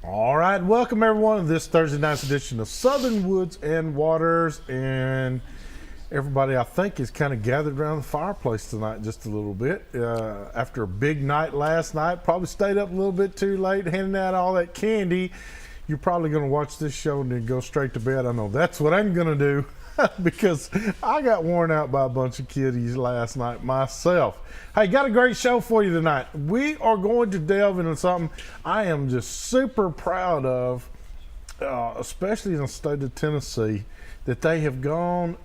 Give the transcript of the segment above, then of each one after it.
All right, welcome everyone to this Thursday night's edition of Southern Woods and Waters. And everybody, I think, is kind of gathered around the fireplace tonight just a little bit. After a big night last night, probably stayed up a little bit too late handing out all that candy. You're probably going to watch this show and then go straight to bed. I know that's what I'm going to do because I got worn out by a bunch of kiddies last night myself. Hey, got a great show for you tonight. We are going to delve into something I am just super proud of, especially in the state of Tennessee, that they have gone,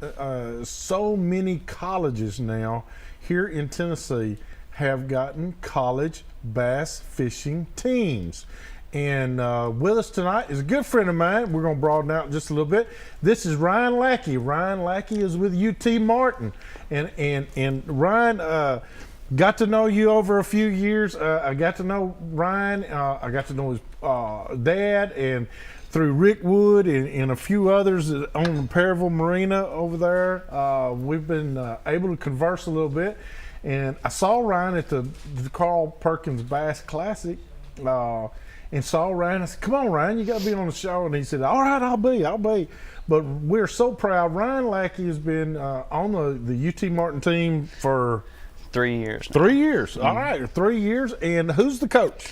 so many colleges now here in Tennessee have gotten college bass fishing teams. And with us tonight is a good friend of mine. We're going to broaden out just a little bit. This is Ryan Lackey. Ryan Lackey is with UT Martin. And Ryan, got to know you over a few years. I got to know Ryan. I got to know his dad, and through Rick Wood and a few others on the Perryville Marina over there. We've been able to converse a little bit. And I saw Ryan at the Carl Perkins Bass Classic. And saw Ryan. I said, "Come on, Ryan, you got to be on the show." And he said, "All right, I'll be." But we're so proud. Ryan Lackey has been on the UT Martin team for 3 years. 3 years. All right, 3 years. And who's the coach?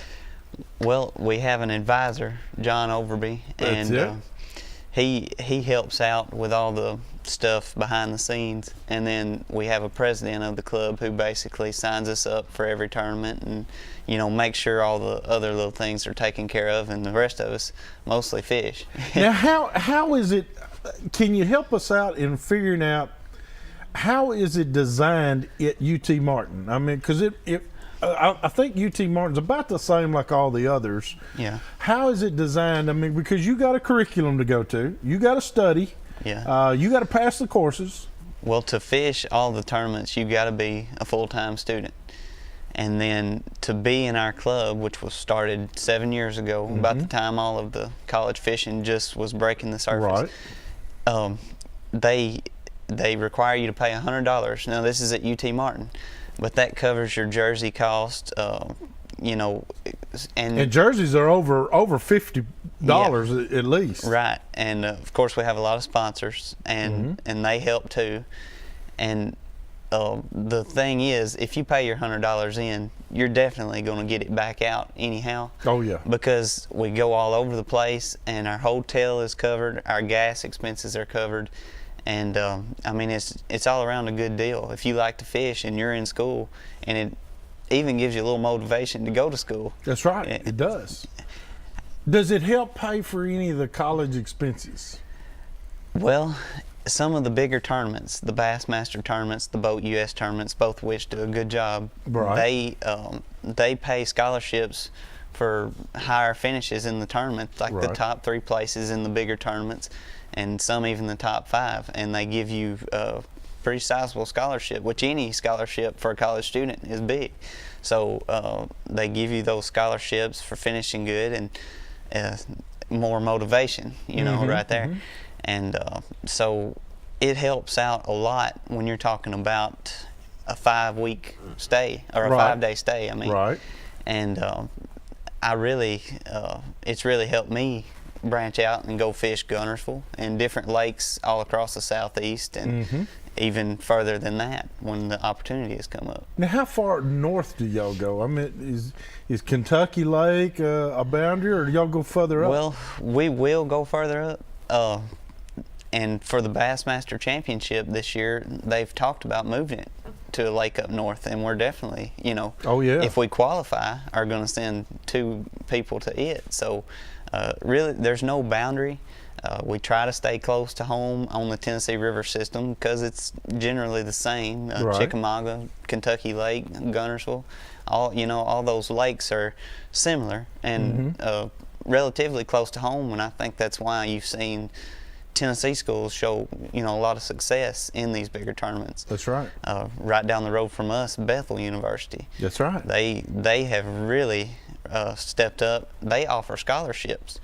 Well, we have an advisor, John Overby, That's and he helps out with all the stuff behind the scenes. And then we have a president of the club who basically signs us up for every tournament and makes sure all the other little things are taken care of, and the rest of us mostly fish. Now, how is it? Can you help us out in figuring out how is it designed at UT Martin? I mean, because I think UT Martin's about the same like all the others. Yeah. How is it designed? I mean, because you got a curriculum to go to, you got to study, Yeah. you got to pass the courses. Well, to fish all the tournaments, you got to be a full-time student. And then to be in our club, which was started 7 years ago, about the time all of the college fishing just was breaking the surface. Right. They require you to pay $100. Now this is at UT Martin, but that covers your jersey cost. And jerseys are over $50 at least. Right, and of course we have a lot of sponsors, and they help too. And the thing is, if you pay your $100 in, you're definitely going to get it back out anyhow. Oh yeah. Because we go all over the place, and our hotel is covered, our gas expenses are covered, and I mean it's all around a good deal. If you like to fish and you're in school, and it even gives you a little motivation to go to school. That's right. It does. Does it help pay for any of the college expenses? Well, some of the bigger tournaments, the Bassmaster tournaments, the Boat US tournaments, both of which do a good job. Right. They pay scholarships for higher finishes in the tournament, like the top 3 places in the bigger tournaments, and some even the top 5. And they give you a pretty sizable scholarship, which any scholarship for a college student is big. So they give you those scholarships for finishing good and more motivation, right there. And so it helps out a lot when you're talking about a 5-week stay or a 5-day stay. I mean, right. And it's really helped me branch out and go fish Gunnersville and different lakes all across the southeast, and even further than that when the opportunity has come up. Now, how far north do y'all go? I mean, is Kentucky Lake a boundary, or do y'all go further up? Well, we will go further up. And for the Bassmaster Championship this year, they've talked about moving it to a lake up north, and we're definitely, oh yeah, if we qualify, are going to send 2 people to it. So really, there's no boundary. We try to stay close to home on the Tennessee River system because it's generally the same. Chickamauga, Kentucky Lake, Gunnersville, all those lakes are similar and relatively close to home, and I think that's why you've seen Tennessee schools show a lot of success in these bigger tournaments. That's right. Right down the road from us, Bethel University. That's right. They have really stepped up. They offer scholarships.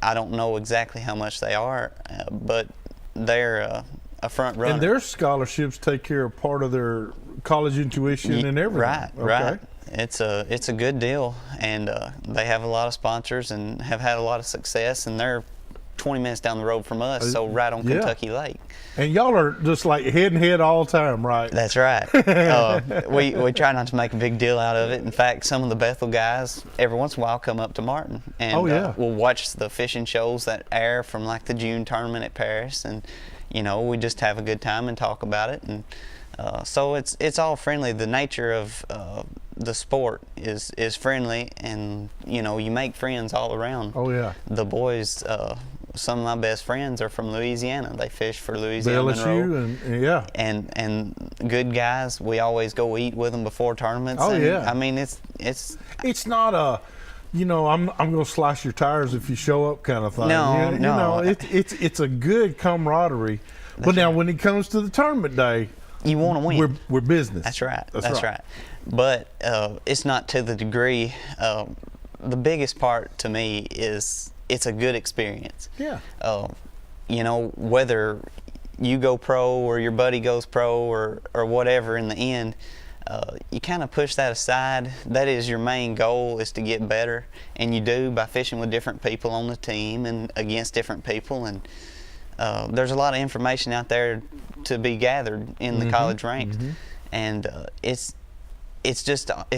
I don't know exactly how much they are, but they're a front runner. And their scholarships take care of part of their college tuition and everything. Right, right. It's a good deal, and they have a lot of sponsors and have had a lot of success, and they're 20 minutes down the road from us, so right on Kentucky Lake. And y'all are just like head and head all the time, right? That's right. We try not to make a big deal out of it. In fact, some of the Bethel guys every once in a while come up to Martin, and we'll watch the fishing shows that air from like the June tournament at Paris, and we just have a good time and talk about it, and so it's all friendly. The nature of the sport is friendly, and you make friends all around. Oh yeah. The boys, some of my best friends are from Louisiana. They fish for Louisiana LSU, and good guys. We always go eat with them before tournaments. Oh and, yeah. I mean, it's not a, I'm going to slice your tires if you show up kind of thing. No. It's a good camaraderie. But now when it comes to the tournament day, you want to win. We're business. That's right. That's right. But it's not to the degree. The biggest part to me is it's a good experience. Yeah. Whether you go pro or your buddy goes pro or whatever, in the end, you kind of push that aside. That is your main goal, is to get better, and you do by fishing with different people on the team and against different people. And there's a lot of information out there to be gathered in the college ranks, and it's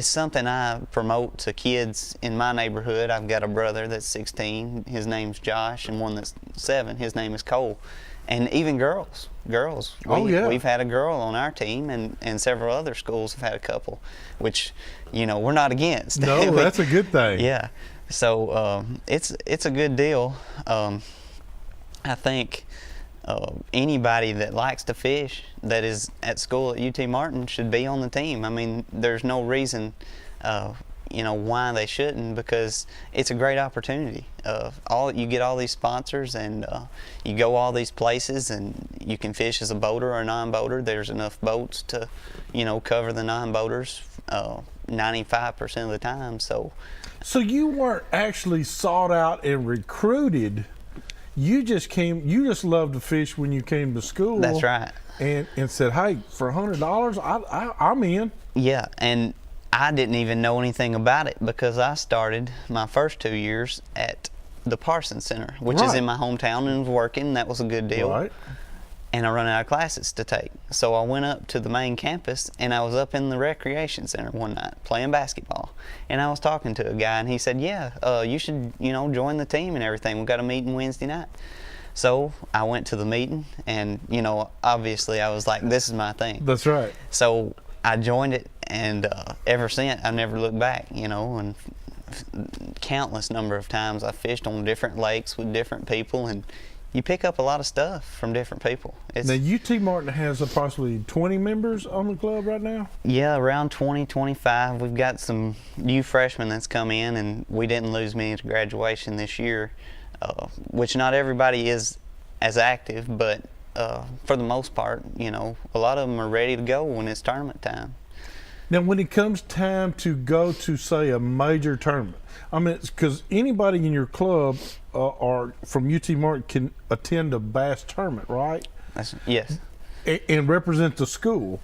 something I promote to kids in my neighborhood. I've got a brother that's 16, his name's Josh, and one that's 7, his name is Cole. And even girls. We've had a girl on our team, and several other schools have had a couple, which we're not against. No, that's a good thing. Yeah, so it's a good deal. I think anybody that likes to fish that is at school at UT Martin should be on the team. I mean, there's no reason why they shouldn't, because it's a great opportunity. You get all these sponsors, and you go all these places, and you can fish as a boater or a non-boater. There's enough boats to cover the non-boaters 95% of the time. So you weren't actually sought out and recruited. You just loved to fish when you came to school. That's right. And said, hey, for $100, I'm in. Yeah, and I didn't even know anything about it, because I started my first 2 years at the Parsons Center, which is in my hometown, and was working. That was a good deal. Right. And I run out of classes to take. So I went up to the main campus, and I was up in the recreation center one night playing basketball. And I was talking to a guy, and he said, you should, join the team and everything. We've got a meeting Wednesday night. So I went to the meeting, and, obviously I was like, this is my thing. That's right. So I joined it, and ever since, I never looked back, and countless number of times I fished on different lakes with different people, and you pick up a lot of stuff from different people. Now, UT Martin has approximately 20 members on the club right now? Yeah, around 20, 25. We've got some new freshmen that's come in, and we didn't lose many to graduation this year, which not everybody is as active, but for the most part, a lot of them are ready to go when it's tournament time. Now, when it comes time to go to, say, a major tournament, I mean, because anybody in your club or from UT Martin can attend a bass tournament, right? Yes. And represent the school.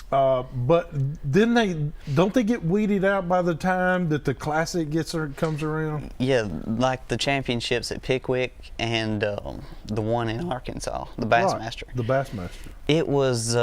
But then don't they get weeded out by the time that the classic comes around? Yeah, like the championships at Pickwick and the one in Arkansas, the Bassmaster. Right, the Bassmaster. It was.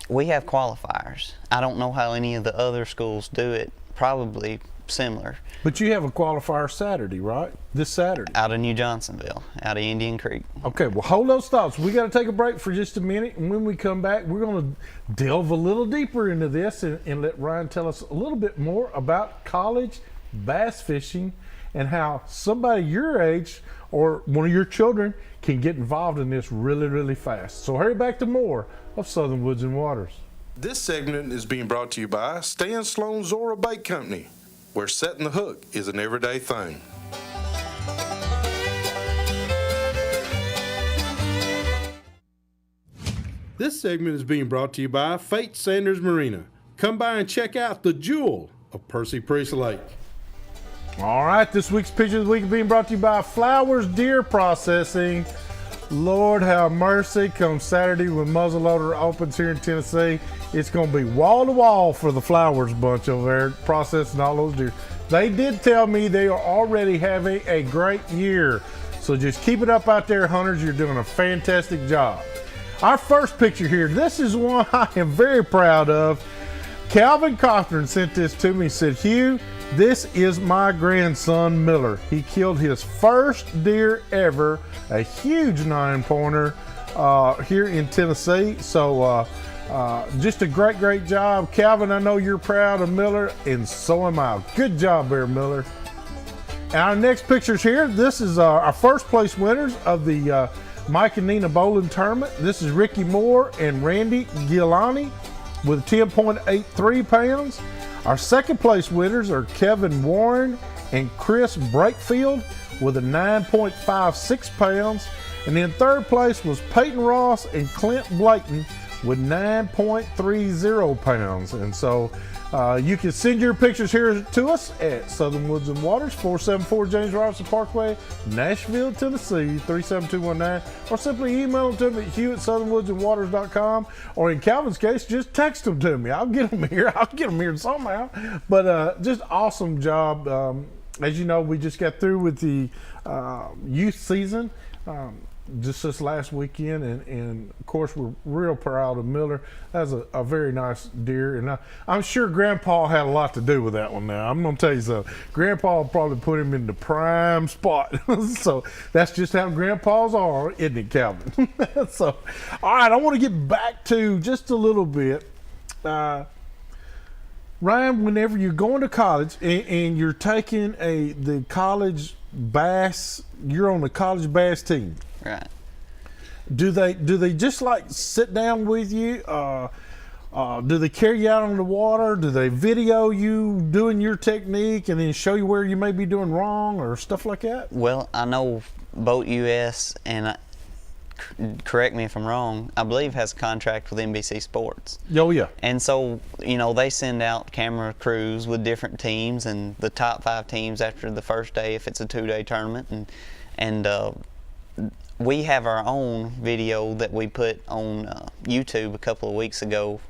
We have qualifiers. I don't know how any of the other schools do it. Probably similar. But you have a qualifier Saturday, right? This Saturday. Out of New Johnsonville, out of Indian Creek. Okay, well, hold those thoughts. We got to take a break for just a minute, and when we come back, we're going to delve a little deeper into this and let Ryan tell us a little bit more about college bass fishing and how somebody your age or one of your children can get involved in this really, really fast. So hurry back to more of Southern Woods and Waters. This segment is being brought to you by Stan Sloan Zora Bait Company, where setting the hook is an everyday thing. This segment is being brought to you by Fate Sanders Marina. Come by and check out the jewel of Percy Priest Lake. All right, this week's Picture of the Week is being brought to you by Flowers Deer Processing. Lord have mercy, come Saturday when muzzleloader opens here in Tennessee, it's going to be wall to wall for the Flowers bunch over there processing all those deer. They did tell me they are already having a great year. So just keep it up out there, hunters. You're doing a fantastic job. Our first picture here, this is one I am very proud of. Calvin Cochran sent this to me and said, Hugh, this is my grandson Miller. He killed his first deer ever, a huge 9-pointer here in Tennessee. So just a great job. Calvin, I know you're proud of Miller, and so am I. Good job there, Miller. And our next pictures here, this is our first place winners of the Mike and Nina Bowling Tournament. This is Ricky Moore and Randy Gilani with 10.83 pounds. Our second place winners are Kevin Warren and Chris Brakefield with a 9.56 pounds. And then third place was Peyton Ross and Clint Blayton with 9.30 pounds. And so you can send your pictures here to us at Southern Woods and Waters, 474 James Robinson Parkway, Nashville, Tennessee, 37219, or simply email them to me at hugh@southernwoodsandwaters.com, or in Calvin's case, just text them to me. I'll get them here. I'll get them here somehow. But just awesome job. As you know, we just got through with the youth season. Just this last weekend, and of course we're real proud of Miller. That's a very nice deer, and I'm sure Grandpa had a lot to do with that one. Now I'm gonna tell you something. Grandpa probably put him in the prime spot. So that's just how grandpas are, isn't it, Calvin? So all right, I want to get back to just a little bit, Ryan. Whenever you're going to college and you're taking the college bass, you're on the college bass team. Right. Do they just like sit down with you? Do they carry you out on the water? Do they video you doing your technique and then show you where you may be doing wrong or stuff like that? Well, I know Boat US, and correct me if I'm wrong, I believe has a contract with NBC Sports. Oh yeah. And so, you know, they send out camera crews with different teams, and the top 5 teams after the first day if it's a 2-day tournament, and we have our own video that we put on YouTube a couple of weeks ago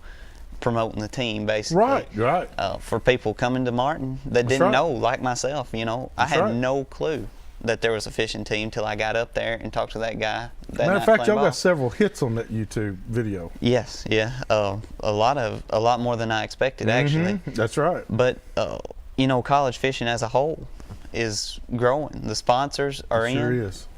promoting the team, basically. Right. For people coming to Martin that didn't know, like myself, you know. I had no clue that there was a fishing team till I got up there and talked to that guy. Matter of fact, y'all got several hits on that YouTube video. Yes, yeah. A lot more than I expected, actually. That's right. But, you know, college fishing as a whole is growing. The sponsors are in. Sure is.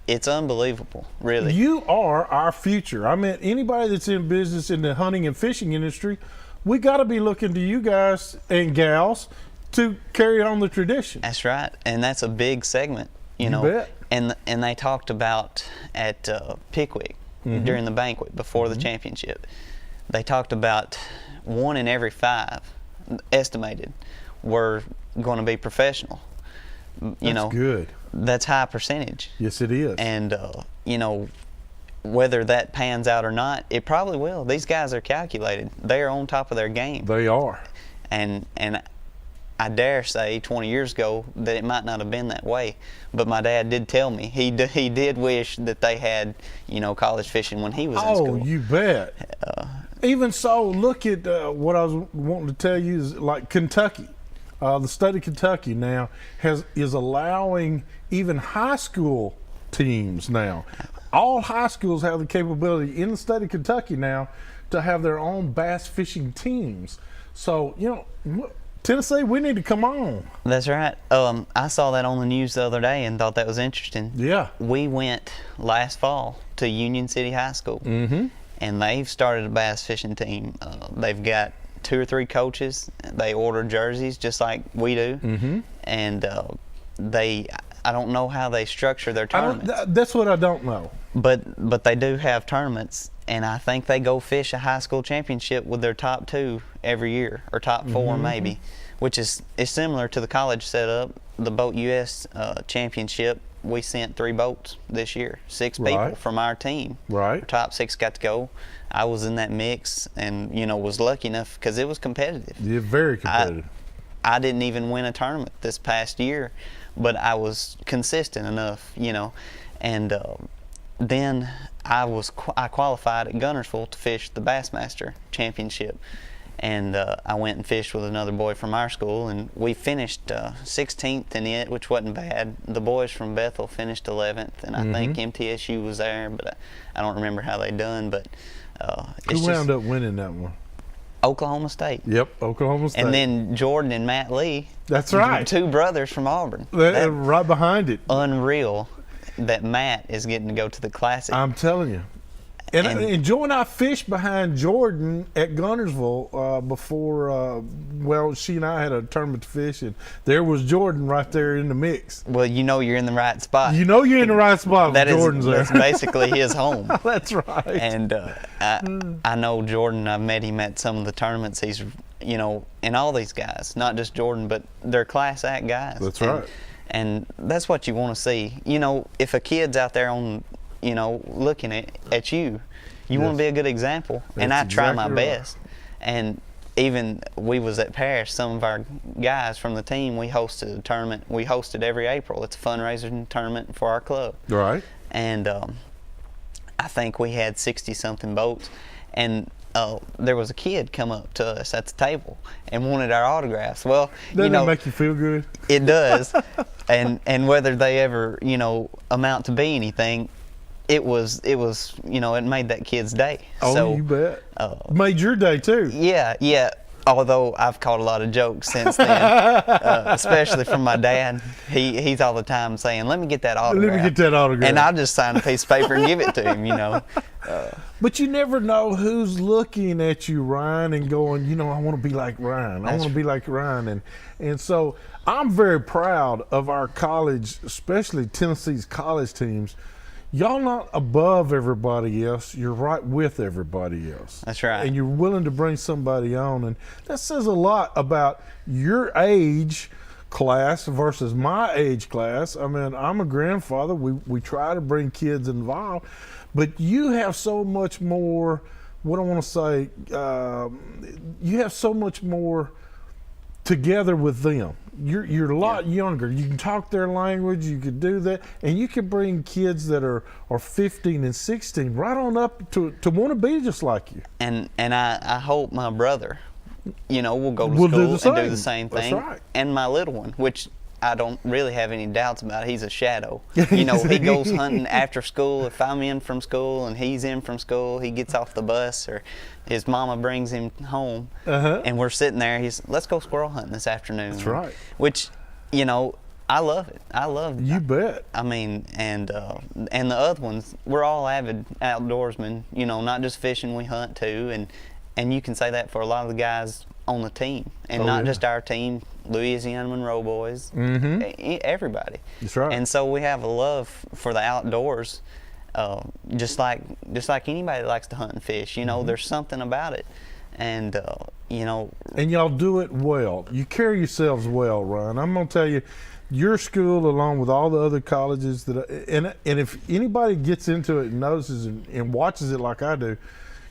It's unbelievable, really. You are our future. I mean, anybody that's in business in the hunting and fishing industry, we got to be looking to you guys and gals to carry on the tradition. That's right, and that's a big segment, you know. Bet. And they talked about at Pickwick during the banquet before the championship. They talked about 1 in every 5 estimated were going to be professional. That's good. That's high percentage. Yes, it is. And, you know, whether that pans out or not, it probably will. These guys are calculated. They are on top of their game. They are. And I dare say 20 years ago that it might not have been that way. But my dad did tell me he did wish that they had, you know, college fishing when he was in school. Oh, you bet. Even so, look at what I was wanting to tell you is like Kentucky. The state of Kentucky now is allowing even high school teams now. All high schools have the capability in the state of Kentucky now to have their own bass fishing teams. So, you know, Tennessee, we need to come on. That's right. I saw that on the news the other day and thought that was interesting. Yeah. We went last fall to Union City High School, and they've started a bass fishing team. They've got 2 or 3 coaches. They order jerseys just like we do, and I don't know how they structure their tournaments. That's what I don't know. But they do have tournaments, and I think they go fish a high school championship with their top 2 every year, or top 4 maybe, which is similar to the college setup. The Boat US championship, we sent 3 boats this year, 6 people from our team. Right. Our top 6 got to go. I was in that mix, and you know, was lucky enough because it was competitive. Yeah, very competitive. I didn't even win a tournament this past year, but I was consistent enough, you know, and then I qualified at Gunnersville to fish the Bassmaster Championship, and I went and fished with another boy from our school, and we finished 16th in it, which wasn't bad. The boys from Bethel finished 11th, and I think MTSU was there, but I don't remember how they done. But who wound up winning that one? Oklahoma State. Yep, Oklahoma State. And then Jordan and Matt Lee. That's right. Two brothers from Auburn. Right behind it. Unreal that Matt is getting to go to the Classic. I'm telling you. And Joe and I fished behind Jordan at Gunnersville before, she and I had a tournament to fish, and there was Jordan right there in the mix. Well, you know you're in the right spot. You know you're in the right spot when Jordan's there. That's basically his home. That's right. And I know Jordan. I've met him at some of the tournaments. He's, and all these guys, not just Jordan, but they're class act guys. That's right. And that's what you want to see. If a kid's out there on, looking at you, you want to be a good example. And I try my best. And even we was at Paris, some of our guys from the team, we hosted a tournament. We hosted every April. It's a fundraising tournament for our club. Right. And I think we had 60-something boats. And there was a kid come up to us at the table and wanted our autographs. Well, doesn't that make you feel good? It does. and whether they ever, amount to be anything, it made that kid's day. Oh, so, you bet. Made your day too. Yeah. Although I've caught a lot of jokes since then, especially from my dad. He's all the time saying, "Let me get that autograph." Let me get that autograph. And I'll just sign a piece of paper and give it to him. But you never know who's looking at you, Ryan, and going, I want to be like Ryan. I want to be like Ryan. And so I'm very proud of our college, especially Tennessee's college teams. Y'all not above everybody else. You're right with everybody else. That's right. And you're willing to bring somebody on. And that says a lot about your age class versus my age class. I mean, I'm a grandfather. We try to bring kids involved. But you have so much more, what I want to say, you have so much more together with them. You're a lot younger. You can talk their language. You could do that, and you can bring kids that are 15 and 16 right on up to want to be just like you. And I hope my brother, will go to school and do the same thing. That's right. And my little one, which I don't really have any doubts about. He's a shadow. He goes hunting after school. If I'm in from school and he's in from school, he gets off the bus or his mama brings him home, and we're sitting there. Let's go squirrel hunting this afternoon. That's right. Which, I love it. I love it. You bet. I mean, and the other ones, we're all avid outdoorsmen. Not just fishing, we hunt too, and you can say that for a lot of the guys on the team, and not just our team. Louisiana Monroe boys, everybody. That's right. And so we have a love for the outdoors, just like anybody that likes to hunt and fish. There's something about it, and And y'all do it well. You carry yourselves well, Ryan. I'm gonna tell you, your school, along with all the other colleges and if anybody gets into it and notices and watches it like I do,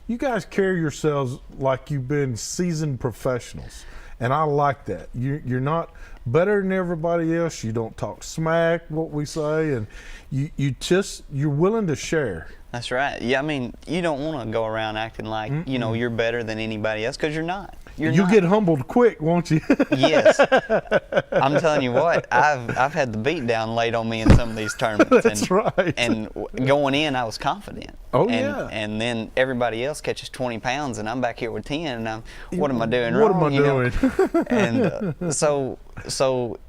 you guys carry yourselves like you've been seasoned professionals. And I like that. You're not better than everybody else. You don't talk smack, what we say, and you're willing to share. That's right. Yeah, I mean, you don't want to go around acting like you're better than anybody else, because you're not. You'll get humbled quick, won't you? Yes. I'm telling you what, I've had the beat down laid on me in some of these tournaments. That's right. And going in, I was confident. Oh, yeah. And then everybody else catches 20 pounds, and I'm back here with 10, and what am I doing wrong? What am I doing? And so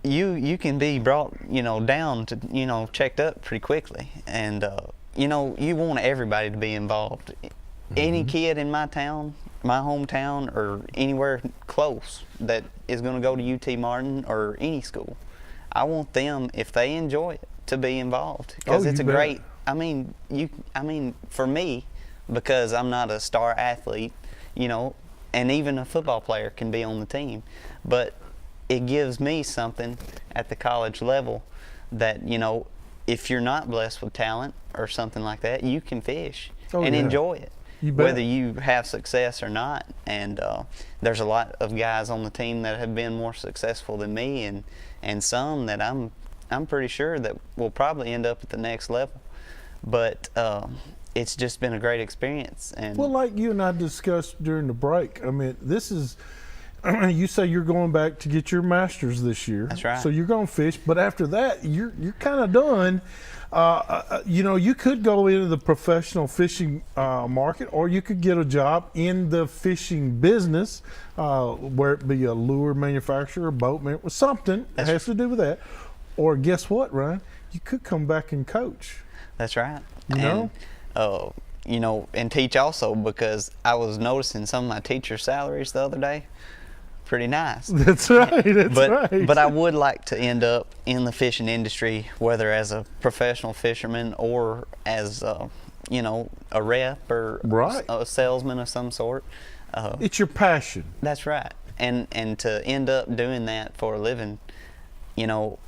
you can be brought, down to, checked up pretty quickly. And, you want everybody to be involved. Any kid in my town, my hometown, or anywhere close that is going to go to UT Martin or any school, I want them, if they enjoy it, to be involved, because it's a great. I mean, for me, because I'm not a star athlete, and even a football player can be on the team, but it gives me something at the college level that, if you're not blessed with talent or something like that, you can fish and enjoy it, whether you have success or not. And there's a lot of guys on the team that have been more successful than me, and some that I'm pretty sure that will probably end up at the next level. but it's just been a great experience. And Well, like you and I discussed during the break, I mean, this is, you say you're going back to get your master's this year. That's right. So you're going to fish, but after that, you're kind of done. You know, you could go into the professional fishing market, or you could get a job in the fishing business, where it be a lure manufacturer, boat manufacturer, something that has to do with that. Or guess what, Ryan? You could come back and coach. That's right. You know? And, you know, and teach also, because I was noticing some of my teachers' salaries the other day. Pretty nice. That's right. That's right. But I would like to end up in the fishing industry, whether as a professional fisherman or as you know, a rep or Right. a salesman of some sort. It's your passion. That's right. And to end up doing that for a living, you know,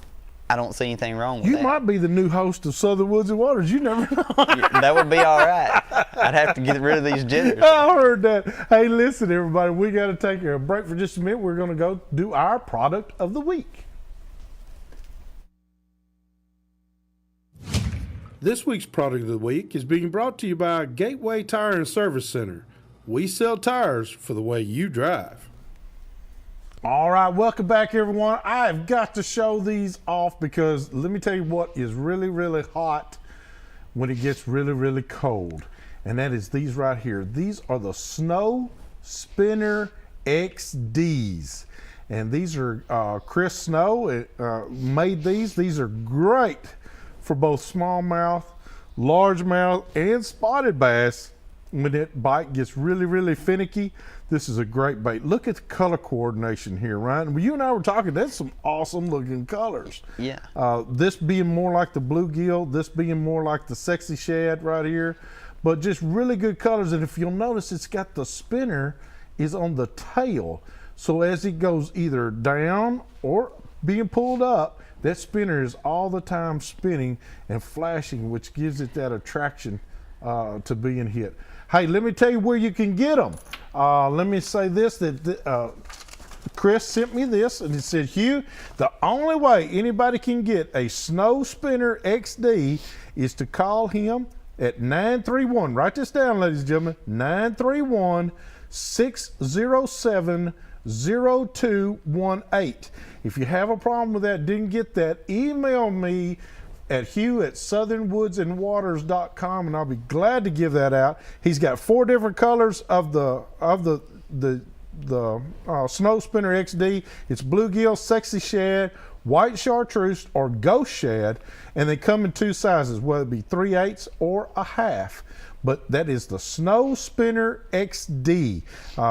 I don't see anything wrong with You that. might be the new host of Southern Woods and Waters. You never know. That would be all right. I'd have to get rid of these jitters. I heard that. Hey, listen, everybody, we got to take a break for just a minute. We're going to go do our product of the week. This week's product of the week is being brought to you by Gateway Tire and Service Center. We sell tires for the way you drive. All right, welcome back, everyone. I've got to show these off because let me tell you what is really, really hot when it gets really, really cold. And that is these right here. These are the Snow Spinner XDs. And these are Chris Snow made these. These are great for both smallmouth, largemouth, and spotted bass. When that bite gets really, really finicky, this is a great bait. Look at the color coordination here, Ryan. When you and I were talking, that's some awesome looking colors. Yeah. This being more like the bluegill, this being more like the sexy shad right here, but just really good colors. And if you'll notice, it's got the spinner is on the tail. So as it goes either down or being pulled up, that spinner is all the time spinning and flashing, which gives it that attraction to being hit. Hey, let me tell you where you can get them. Let me say this, that Chris sent me this, and it said, Hugh, the only way anybody can get a Snow Spinner XD is to call him at 931, write this down, ladies and gentlemen, 931-607-0218. If you have a problem with that, didn't get that, email me at hugh@southernwoodsandwaters.com, and I'll be glad to give that out. He's got 4 different colors of the Snow Spinner XD. It's bluegill, sexy shad, white chartreuse, or ghost shad, and they come in 2 sizes, whether it be 3/8 or a half. But that is the Snow Spinner XD.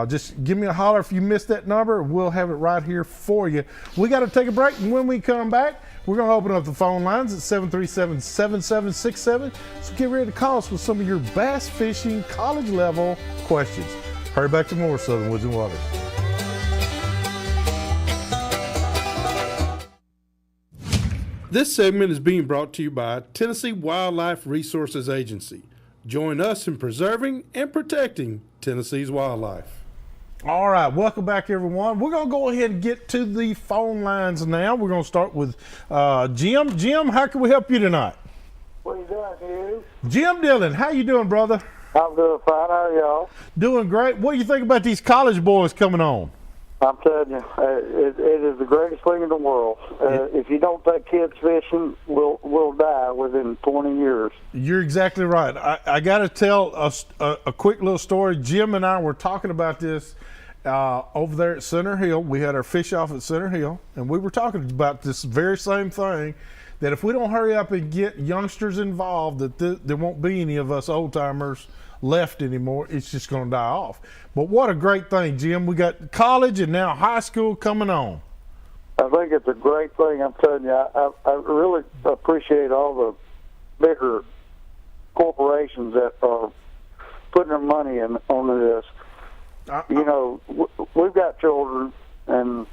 Just give me a holler if you missed that number. We'll have it right here for you. We got to take a break, and when we come back, we're going to open up the phone lines at 737-7767. So get ready to call us with some of your bass fishing college level questions. Hurry back to more Southern Woods and Waters. This segment is being brought to you by Tennessee Wildlife Resources Agency. Join us in preserving and protecting Tennessee's wildlife. All right, welcome back, everyone. We're going to go ahead and get to the phone lines now. We're going to start with Jim. Jim, how can we help you tonight? What you doing, Hugh? Jim Dillon, how you doing, brother? I'm doing fine. How are y'all? Doing great. What do you think about these college boys coming on? I'm telling you, it is the greatest thing in the world. If you don't take kids fishing, we'll die within 20 years. You're exactly right. I got to tell a quick little story. Jim and I were talking about this over there at Center Hill. We had our fish off at Center Hill, and we were talking about this very same thing, that if we don't hurry up and get youngsters involved, that there won't be any of us old-timers left anymore. It's just going to die off. But what a great thing, Jim. We got college and now high school coming on. I think it's a great thing. I'm telling you, I really appreciate all the bigger corporations that are putting their money onto this. You know, we've got children, and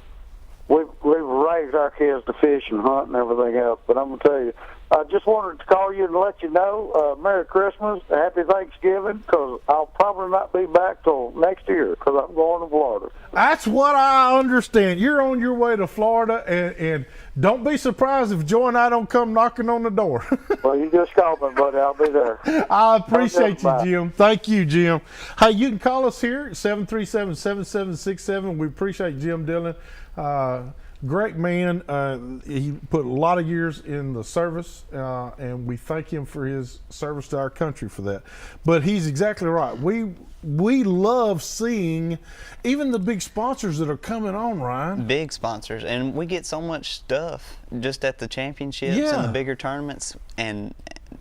we've raised our kids to fish and hunt and everything else. But I'm gonna tell you, I just wanted to call you and let you know Merry Christmas, Happy Thanksgiving, because I'll probably not be back till next year because I'm going to Florida. That's what I understand. You're on your way to Florida, and don't be surprised if Joe and I don't come knocking on the door. Well, you just call me, buddy. I'll be there. I appreciate you, Bye. Jim. Thank you, Jim. Hey, you can call us here at 737-7767. We appreciate Jim Dillon. Great man. He put a lot of years in the service, and we thank him for his service to our country for that. But he's exactly right. We love seeing even the big sponsors that are coming on, Ryan. Big sponsors, and we get so much stuff just at the championships and the bigger tournaments and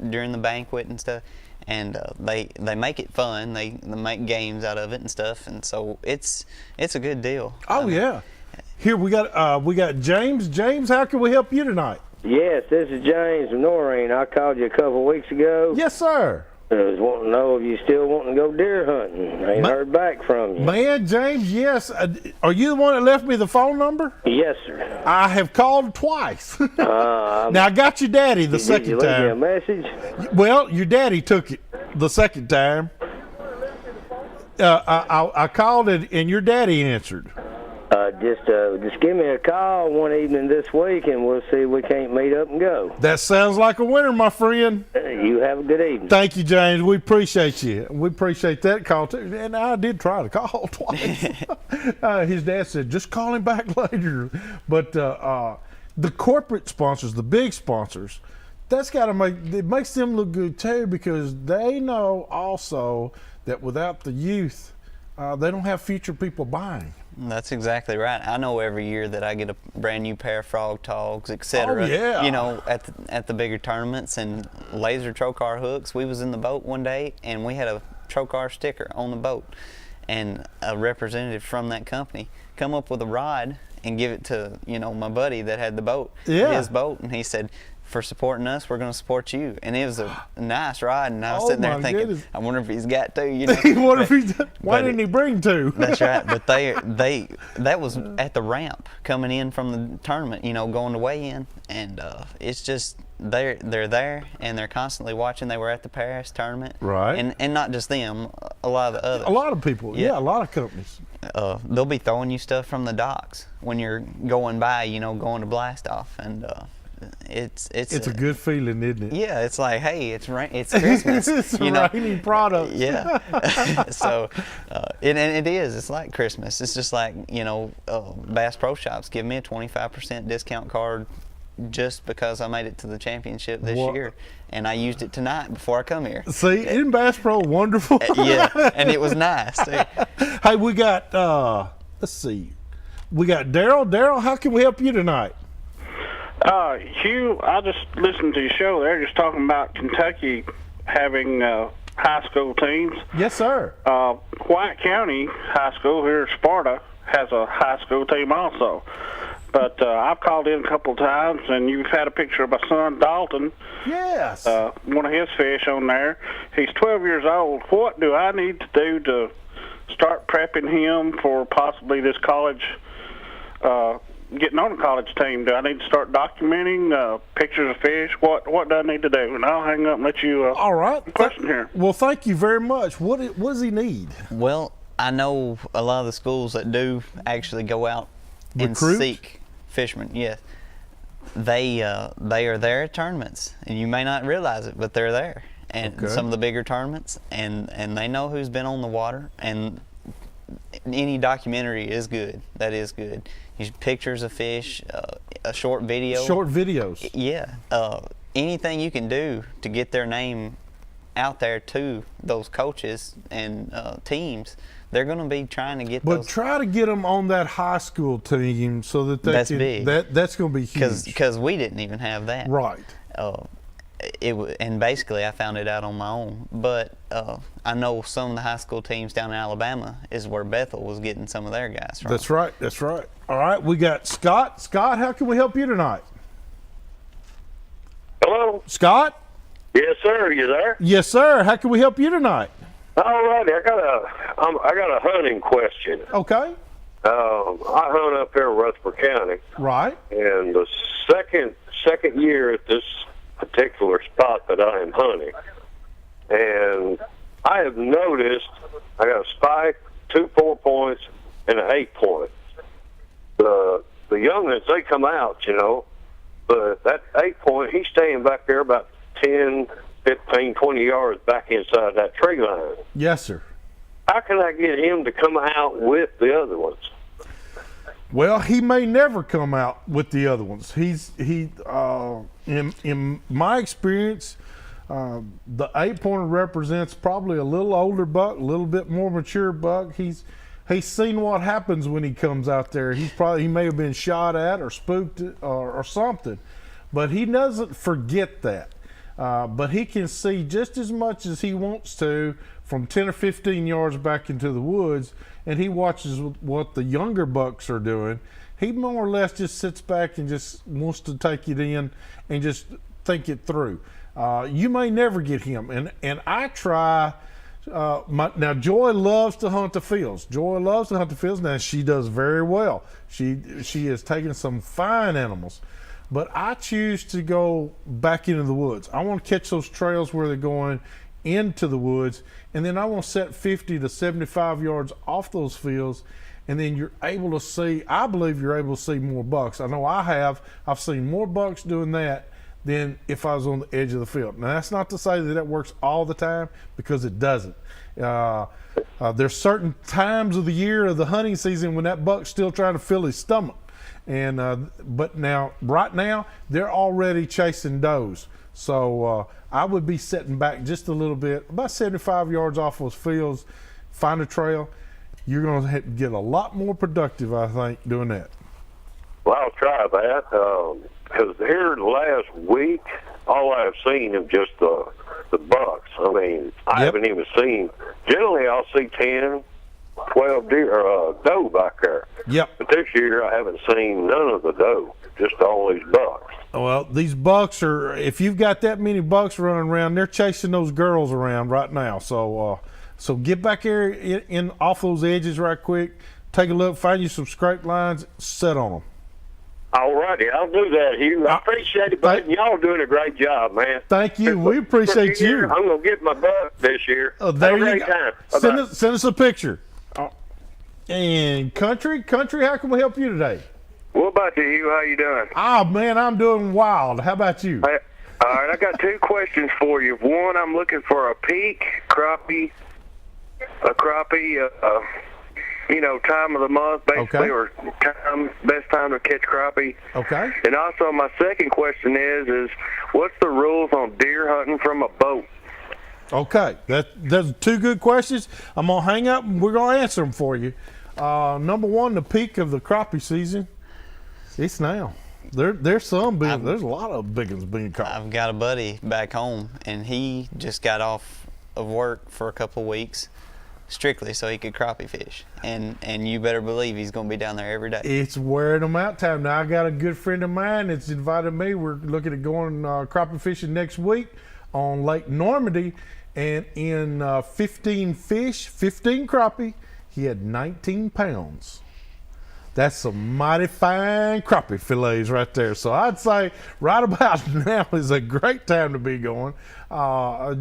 during the banquet and stuff. And they make it fun. They make games out of it and stuff, and so it's a good deal. Oh, yeah. Here we got James. James, how can we help you tonight? Yes, this is James from Noreen. I called you a couple of weeks ago. Yes, sir. I was wanting to know if you still wanting to go deer hunting. I ain't heard back from you. Man, James, yes. Are you the one that left me the phone number? Yes, sir. I have called twice. Now, I got your daddy the second Did you leave me a time. message? Well, your daddy took it the second time. I called it, and your daddy answered. Just give me a call one evening this week, and we'll see if we can't meet up and go. That sounds like a winner, my friend. You have a good evening. Thank you, James. We appreciate you. We appreciate that call, too. And I did try to call twice. His dad said, just call him back later. But the corporate sponsors, the big sponsors, it makes them look good, too, because they know also that without the youth, they don't have future people buying. That's exactly right. I know every year that I get a brand new pair of frog togs, etc. Oh, yeah. You know, at the bigger tournaments and laser trocar hooks. We was in the boat one day and we had a trocar sticker on the boat, and a representative from that company come up with a rod and give it to my buddy that had the boat, his boat, and he said, for supporting us, we're going to support you. And it was a nice ride, and I was sitting there thinking, goodness. I wonder if he's got two, Why didn't he bring two? That's right. But that was at the ramp coming in from the tournament, going to weigh in, and it's just they're there and they're constantly watching. They were at the Paris tournament, right? And not just them, a lot of the others. A lot of people, a lot of companies. They'll be throwing you stuff from the docks when you're going by, going to blast off, and it's a good feeling, isn't it? Yeah, it's like, hey, it's Christmas. It's raining products. Yeah. So, and it is. It's like Christmas. It's just like Bass Pro Shops give me a 25% discount card just because I made it to the championship this year, and I used it tonight before I come here. See, isn't Bass Pro wonderful? Yeah, and it was nice. Hey, we got let's see, we got Daryl. Daryl, how can we help you tonight? Hugh, I just listened to your show. They're just talking about Kentucky having high school teams. Yes, sir. White County High School here at Sparta has a high school team also. But I've called in a couple of times, and you've had a picture of my son, Dalton. Yes. One of his fish on there. He's 12 years old. What do I need to do to start prepping him for possibly this college getting on a college team? Do I need to start documenting pictures of fish? What do I need to do? And I'll hang up and let you all right. Question here. Well, thank you very much. What does he need? Well, I know a lot of the schools that do actually go out and seek fishermen. Yes, they are there at tournaments, and you may not realize it, but they're there. And some of the bigger tournaments, and they know who's been on the water, and any documentary is good. That is good. Pictures of fish, a short video. Short videos. Yeah. Anything you can do to get their name out there to those coaches and teams, they're going to be trying to get those. But try to get them on that high school team so that they that's can. Big. That's going to be huge. Because we didn't even have that. Right. And basically I found it out on my own. But I know some of the high school teams down in Alabama is where Bethel was getting some of their guys from. That's right. That's right. All right, we got Scott. Scott, how can we help you tonight? Hello? Scott? Yes, sir. You there? Yes, sir. How can we help you tonight? All righty. I got a hunting question. Okay. I hunt up here in Rutherford County. Right. And the second year at this particular spot that I am hunting. And I have noticed I got a spike, 2 4-points, and an 8-point. The youngins, they come out, but that 8-point, he's staying back there about 10, 15, 20 yards back inside that tree line. Yes, sir. How can I get him to come out with the other ones? Well, he may never come out with the other ones. In my experience, the 8-pointer represents probably a little older buck, a little bit more mature buck. He's seen what happens when he comes out there. He may have been shot at or spooked or something, but he doesn't forget that. But he can see just as much as he wants to from 10 or 15 yards back into the woods, and he watches what the younger bucks are doing. He more or less just sits back and just wants to take it in and just think it through. You may never get him, and I try. Now Joy loves to hunt the fields. Now she does very well. She has taken some fine animals, but I choose to go back into the woods. I want to catch those trails where they're going into the woods, and then I want to set 50 to 75 yards off those fields, and then you're able to see, I believe you're able to see more bucks. I know I have. I've seen more bucks doing that than if I was on the edge of the field. Now, that's not to say that works all the time, because it doesn't. There's certain times of the year of the hunting season when that buck's still trying to fill his stomach. But right now, they're already chasing does. So I would be setting back just a little bit, about 75 yards off those fields, find a trail. You're going to get a lot more productive, I think, doing that. Well, I'll try that. Because here the last week, all I've seen is just the bucks. I mean, I haven't even seen. Generally, I'll see 10, 12 deer doe back there. Yep. But this year, I haven't seen none of the doe. Just all these bucks. Well, these bucks are. If you've got that many bucks running around, they're chasing those girls around right now. So get back here in off those edges right quick. Take a look, find you some scrape lines, set on them. All righty, I'll do that, Hugh. I appreciate it, but y'all doing a great job, man. Thank you. We appreciate you. I'm going to get my buck this year. There Have a you great go. time. Send us a picture. And country, how can we help you today? What about you, Hugh? How you doing? Oh, man, I'm doing wild. How about you? All right, I got 2 questions for you. One, I'm looking for a peak crappie, time of the month, basically, or best time to catch crappie. Okay. And also, my second question is what's the rules on deer hunting from a boat? Okay, that's 2 good questions. I'm gonna hang up and we're gonna answer them for you. Number one, the peak of the crappie season. It's now. There's a lot of big ones being caught. I've got a buddy back home, and he just got off of work for a couple weeks, strictly so he could crappie fish. And you better believe he's going to be down there every day. It's wearing them out time. Now, I got a good friend of mine that's invited me. We're looking at going crappie fishing next week on Lake Normandy. And in 15 fish, 15 crappie, he had 19 pounds. That's some mighty fine crappie fillets right there. So I'd say right about now is a great time to be going.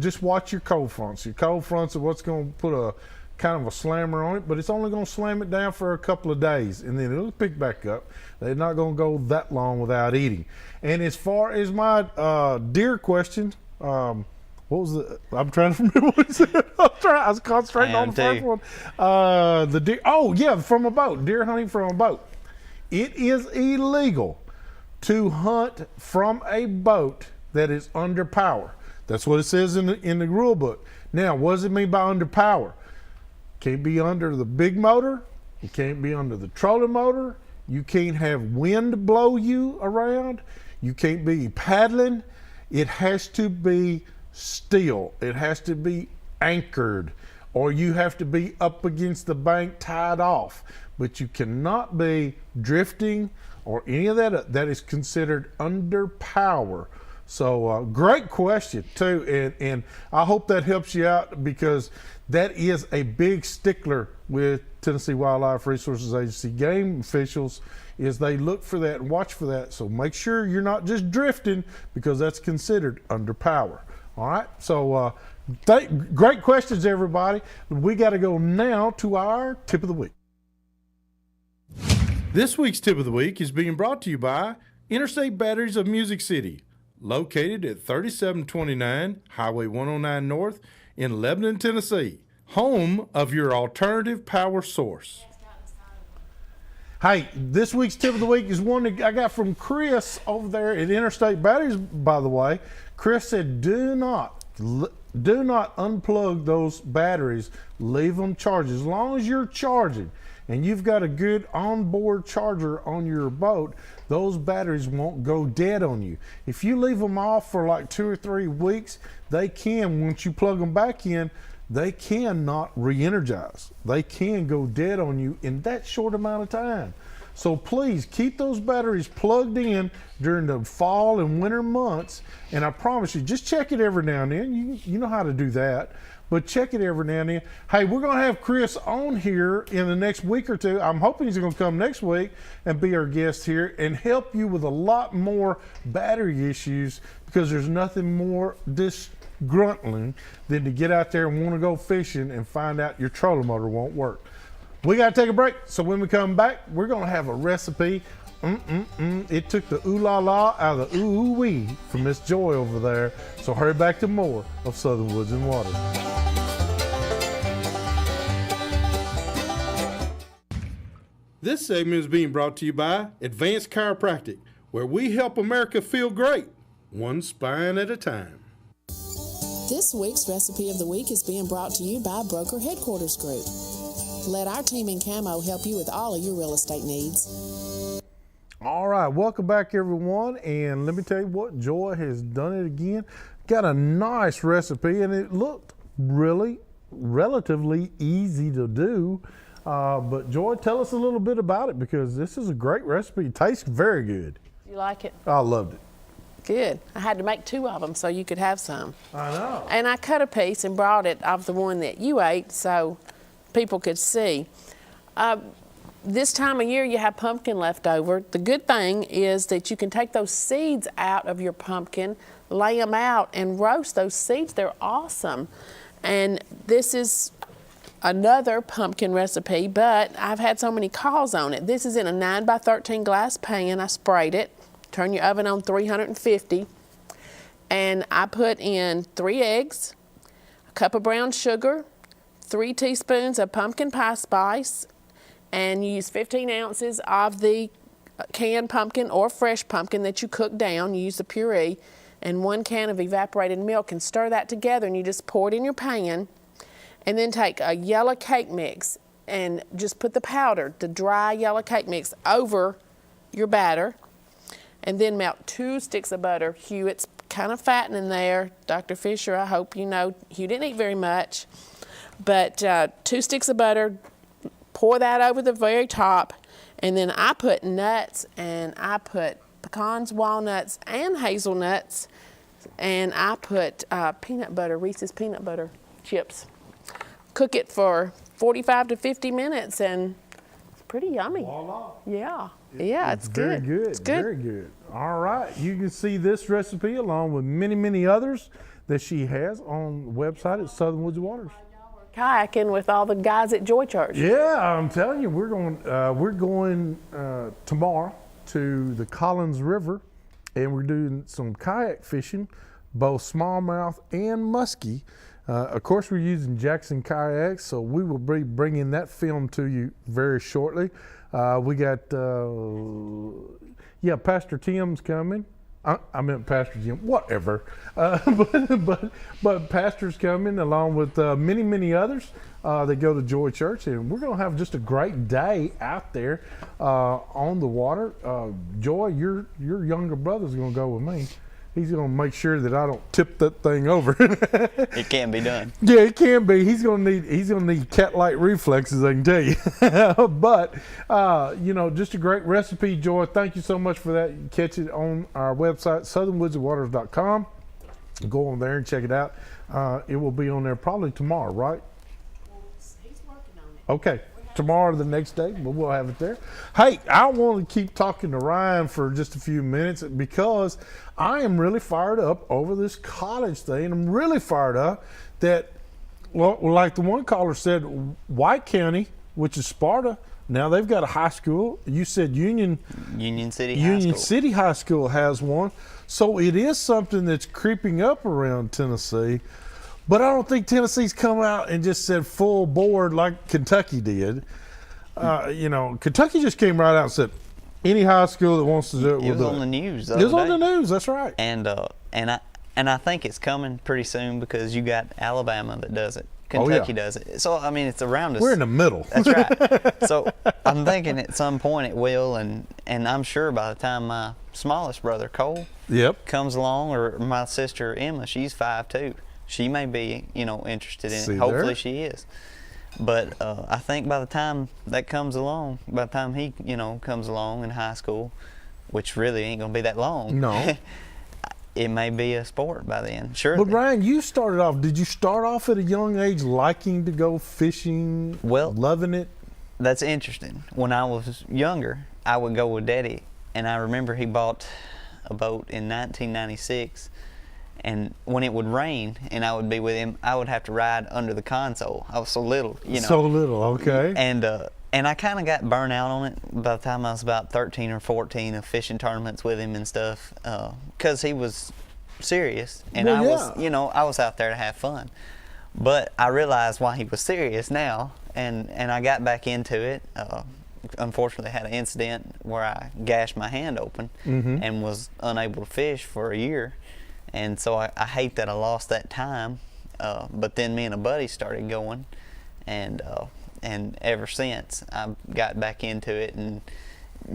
Just watch your cold fronts. Your cold fronts are what's going to put a kind of a slammer on it, but it's only going to slam it down for a couple of days, and then it'll pick back up. They're not going to go that long without eating. And as far as my deer question, what was the? I'm trying to remember what he said. I was concentrating on the first one. The deer. Oh yeah, from a boat. Deer hunting from a boat. It is illegal to hunt from a boat that is under power. That's what it says in the rule book. Now, what does it mean by under power? Can't be under the big motor. You can't be under the trolling motor. You can't have wind blow you around. You can't be paddling. It has to be still. It has to be anchored, or you have to be up against the bank tied off. But you cannot be drifting or any of that. That is considered under power. So great question too, and I hope that helps you out, because that is a big stickler with Tennessee Wildlife Resources Agency game officials is they look for that and watch for that. So make sure you're not just drifting, because that's considered under power. All right. So great questions, everybody. We got to go now to our tip of the week. This week's tip of the week is being brought to you by Interstate Batteries of Music City, located at 3729 Highway 109 North in Lebanon, Tennessee, home of your alternative power source. Hey, this week's tip of the week is one that I got from Chris over there at Interstate Batteries, by the way. Chris said, do not unplug those batteries. Leave them charged. As long as you're charging and you've got a good onboard charger on your boat, those batteries won't go dead on you. If you leave them off for like 2 or 3 weeks, they can, once you plug them back in, they cannot re-energize. They can go dead on you in that short amount of time. So please keep those batteries plugged in during the fall and winter months. And I promise you, just check it every now and then. You know how to do that, but check it every now and then. Hey, we're going to have Chris on here in the next week or two. I'm hoping he's going to come next week and be our guest here and help you with a lot more battery issues, because there's nothing more disgruntling than to get out there and want to go fishing and find out your trolling motor won't work. We got to take a break, so when we come back, we're going to have a recipe. It took the ooh la la out of the ooh wee from Miss Joy over there. So hurry back to more of Southern Woods and Waters. This segment is being brought to you by Advanced Chiropractic, where we help America feel great, one spine at a time. This week's recipe of the week is being brought to you by Broker Headquarters Group. Let our team in Camo help you with all of your real estate needs. All right, welcome back, everyone. And let me tell you what, Joy has done it again. Got a nice recipe, and it looked really relatively easy to do. But Joy, tell us a little bit about it, because this is a great recipe. It tastes very good. You like it? I loved it. Good. I had to make 2 of them so you could have some. I know. And I cut a piece and brought it of the one that you ate so people could see. This time of year you have pumpkin left over. The good thing is that you can take those seeds out of your pumpkin, lay them out, and roast those seeds. They're awesome. And this is another pumpkin recipe, but I've had so many calls on it. This is in a 9x13 glass pan. I sprayed it. Turn your oven on 350. And I put in 3 eggs, a cup of brown sugar, 3 teaspoons of pumpkin pie spice, and you use 15 ounces of the canned pumpkin or fresh pumpkin that you cook down. You use the puree, and 1 can of evaporated milk, and stir that together, and you just pour it in your pan. And then take a yellow cake mix and just put the powder, the dry yellow cake mix, over your batter. And then melt 2 sticks of butter. Hugh, it's kind of fattening there. Dr. Fisher, I hope you know, Hugh didn't eat very much. But 2 sticks of butter, pour that over the very top. And then I put nuts, and I put pecans, walnuts, and hazelnuts. And I put peanut butter, Reese's peanut butter chips. Cook it for 45 to 50 minutes, and it's pretty yummy. Voila. Yeah. Yeah, it's good. Very good. It's good. Very good. All right. You can see this recipe along with many, many others that she has on the website at Southern Woods and Waters. Kayaking with all the guys at Joy Church. Yeah, I'm telling you, we're going tomorrow to the Collins River, and we're doing some kayak fishing, both smallmouth and muskie. Of course, we're using Jackson kayaks, so we will be bringing that film to you very shortly. We got, Pastor Tim's coming. I meant Pastor Jim, whatever. But Pastor's coming along with many, many others that go to Joy Church, and we're going to have just a great day out there on the water. Joy, your younger brother's going to go with me. He's going to make sure that I don't tip that thing over. It can be done. Yeah, it can be. He's going to need cat-like reflexes, I can tell you. But just a great recipe, Joy. Thank you so much for that. You can catch it on our website, southernwoodsandwaters.com. Go on there and check it out. It will be on there probably tomorrow, right? He's working on it. Okay. tomorrow or the next day, but we'll have it there. Hey, I want to keep talking to Ryan for just a few minutes because I am really fired up over this college thing. I'm really fired up that, well, like the one caller said, White County, which is Sparta, now they've got a high school. You said Union City High School has one. So it is something that's creeping up around Tennessee. But I don't think Tennessee's come out and just said full board like Kentucky did. Kentucky just came right out and said, any high school that wants to do it will do it. It was on the news. It was on the news, that's right. And I think it's coming pretty soon because you got Alabama that does it. Kentucky does it. So, I mean, it's around us. We're in the middle. That's right. So I'm thinking at some point it will, and I'm sure by the time my smallest brother, Cole, comes along, or my sister, Emma, she's 5'2". She may be, interested in it. Hopefully she is. But I think by the time that comes along, by the time he, comes along in high school, which really ain't going to be that long. No. It may be a sport by then, sure. But Ryan, did you start off at a young age liking to go fishing, loving it? That's interesting. When I was younger, I would go with Daddy, and I remember he bought a boat in 1996. And when it would rain and I would be with him, I would have to ride under the console. I was so little, So little, okay. And I kind of got burnt out on it by the time I was about 13 or 14 of fishing tournaments with him and stuff, because he was serious and I was out there to have fun. But I realized why he was serious now, and I got back into it. Unfortunately, I had an incident where I gashed my hand open and was unable to fish for a year. And so I hate that I lost that time, but then me and a buddy started going, and ever since I got back into it. And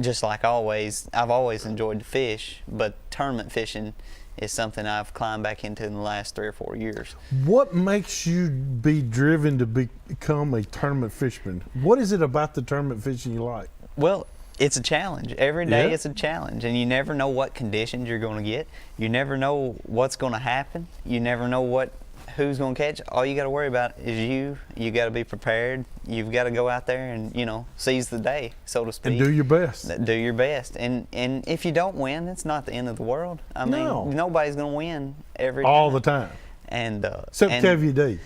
just like always, I've always enjoyed to fish, but tournament fishing is something I've climbed back into in the last 3 or 4 years. What makes you be driven to become a tournament fisherman? What is it about the tournament fishing you like? Well, it's a challenge. Every day it's a challenge, and you never know what conditions you're going to get. You never know what's going to happen. You never know who's going to catch. All you got to worry about is you. You got to be prepared. You've got to go out there and seize the day, so to speak. And do your best. Do your best. And if you don't win, it's not the end of the world. I mean, nobody's going to win all the time. And except KVD.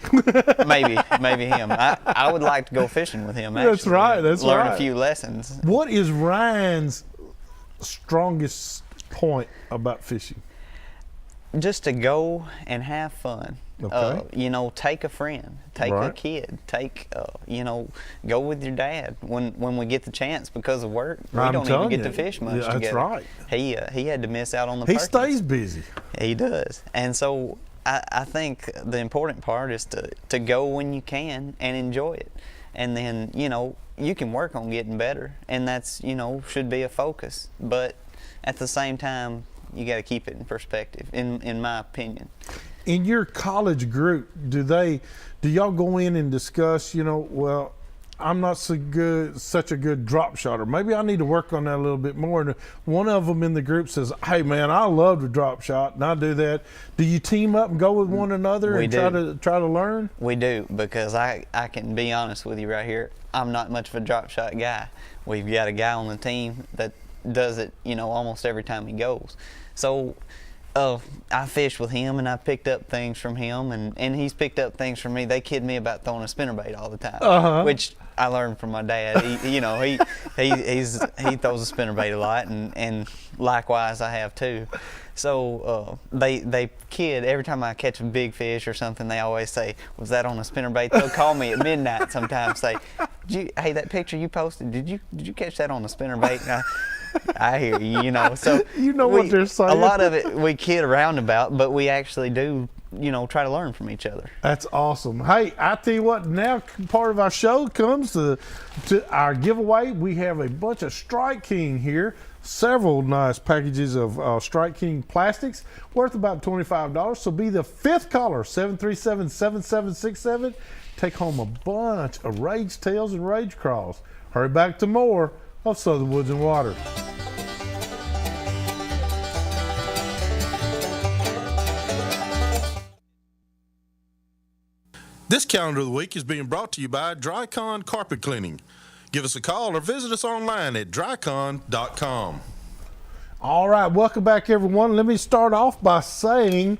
maybe him. I would like to go fishing with him. Actually. That's right. Learn a few lessons. What is Ryan's strongest point about fishing? Just to go and have fun. Okay. Take a friend, take a kid, go with your dad when we get the chance because of work. We don't even get to fish much together. That's right. He had to miss out on the He stays busy. He does. And so I think the important part is to go when you can and enjoy it. And then, you can work on getting better, and that's, should be a focus. But at the same time, you got to keep it in perspective, in my opinion. In your college group, do y'all go in and discuss, I'm not such a good drop shotter. Maybe I need to work on that a little bit more. And one of them in the group says, hey man, I love to drop shot, and I do that. Do you team up and go with one another try to learn? We do, because I can be honest with you right here. I'm not much of a drop shot guy. We've got a guy on the team that does it, almost every time he goes. So I fished with him, and I picked up things from him, and he's picked up things from me. They kid me about throwing a spinnerbait all the time, which I learned from my dad. He throws a spinnerbait a lot, and likewise I have too. So they kid every time I catch a big fish or something. They always say, "Was that on a spinnerbait?" They'll call me at midnight sometimes. Say, "Hey, that picture you posted, did you catch that on a spinnerbait?" And I hear you, So what they're saying. A lot of it we kid around about, but we actually do, try to learn from each other. That's awesome. Hey, I tell you what, now part of our show comes to our giveaway. We have a bunch of Strike King here. Several nice packages of Strike King plastics worth about $25. So be the 5th caller, 737-7767. Take home a bunch of Rage Tails and Rage Craws. Hurry back to more of Southern Woods and Water. This calendar of the week is being brought to you by Drycon Carpet Cleaning. Give us a call or visit us online at drycon.com. All right, welcome back, everyone. Let me start off by saying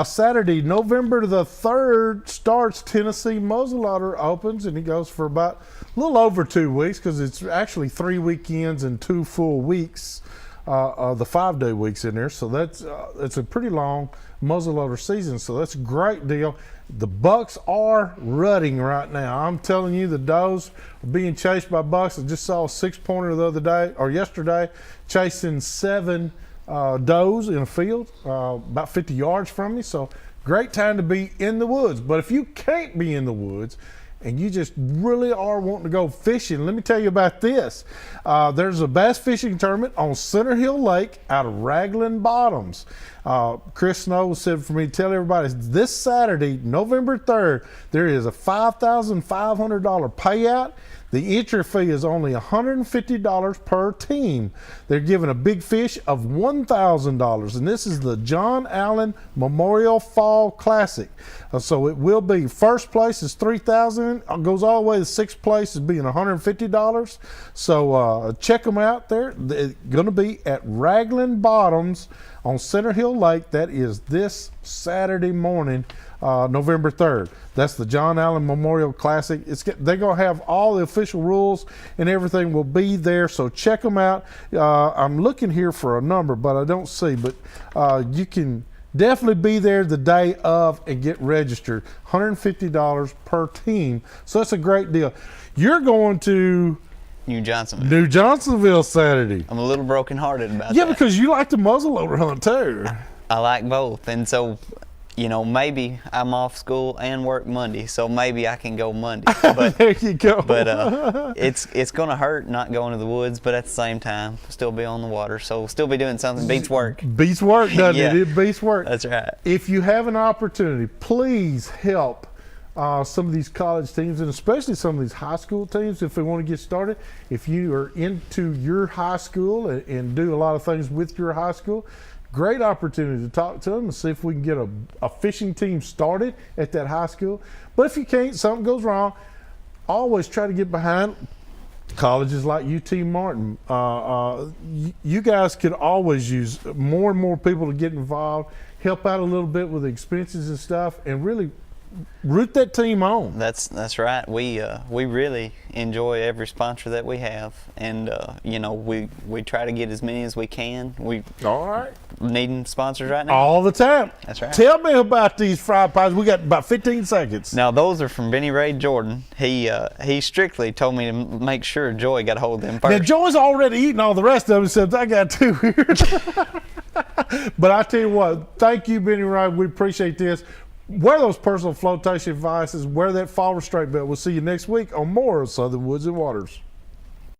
Saturday, November the 3rd, starts Tennessee Muzzleloader opens, and it goes for about a little over 2 weeks because it's actually 3 weekends and 2 full weeks, the 5-day weeks in there. So that's it's a pretty long muzzleloader season, so that's a great deal. The bucks are rutting right now. I'm telling you, the does are being chased by bucks. I just saw a 6-pointer the other day, or yesterday, chasing 7 does in a field about 50 yards from me. So great time to be in the woods. But if you can't be in the woods and you just really are wanting to go fishing, let me tell you about this. There's a bass fishing tournament on Center Hill Lake out of Raglan Bottoms. Chris Snow said for me to tell everybody this Saturday, November 3rd, there is a $5,500 payout. The entry fee is only $150 per team. They're giving a big fish of $1,000, and this is the John Allen Memorial Fall Classic. So it will be, first place is $3,000, goes all the way to sixth place is being $150. So check them out there. They're going to be at Raglan Bottoms on Center Hill Lake. That is this Saturday morning, November 3rd. That's the John Allen Memorial Classic. They're going to have all the official rules and everything will be there, so check them out. I'm looking here for a number, but I don't see, but you can definitely be there the day of and get registered. $150 per team, so that's a great deal. You're going to New Johnsonville. New Johnsonville Saturday. I'm a little brokenhearted about that. Yeah, because you like the muzzleloader hunt too. I like both, and so, you know, maybe I'm off school and work Monday, so maybe I can go Monday. But, there you go. But it's gonna hurt not going to the woods, but at the same time, still be on the water, so still be doing something. Beats work. Beats work, doesn't Yeah. it? It beats work. That's right. If you have an opportunity, please help some of these college teams, and especially some of these high school teams, if they want to get started. If you are into your high school and do a lot of things with your high school, great opportunity to talk to them and see if we can get a fishing team started at that high school. But if you can't, something goes wrong, always try to get behind colleges like UT Martin. You guys could always use more and more people to get involved, help out a little bit with the expenses and stuff, and really root that team on. That's right. We really enjoy every sponsor that we have, and you know, we try to get as many as we can. We all right needing sponsors right now all the time. That's right. Tell me about these fried pies. We got about 15 seconds. Now those are from Benny Ray Jordan. He strictly told me to make sure Joy got a hold of them first. Now Joy's already eaten all the rest of them, except I got 2 here. But I tell you what, thank you, Benny Ray. We appreciate this. Wear those personal flotation devices. Wear that fall restraint belt. We'll see you next week on more of Southern Woods and Waters.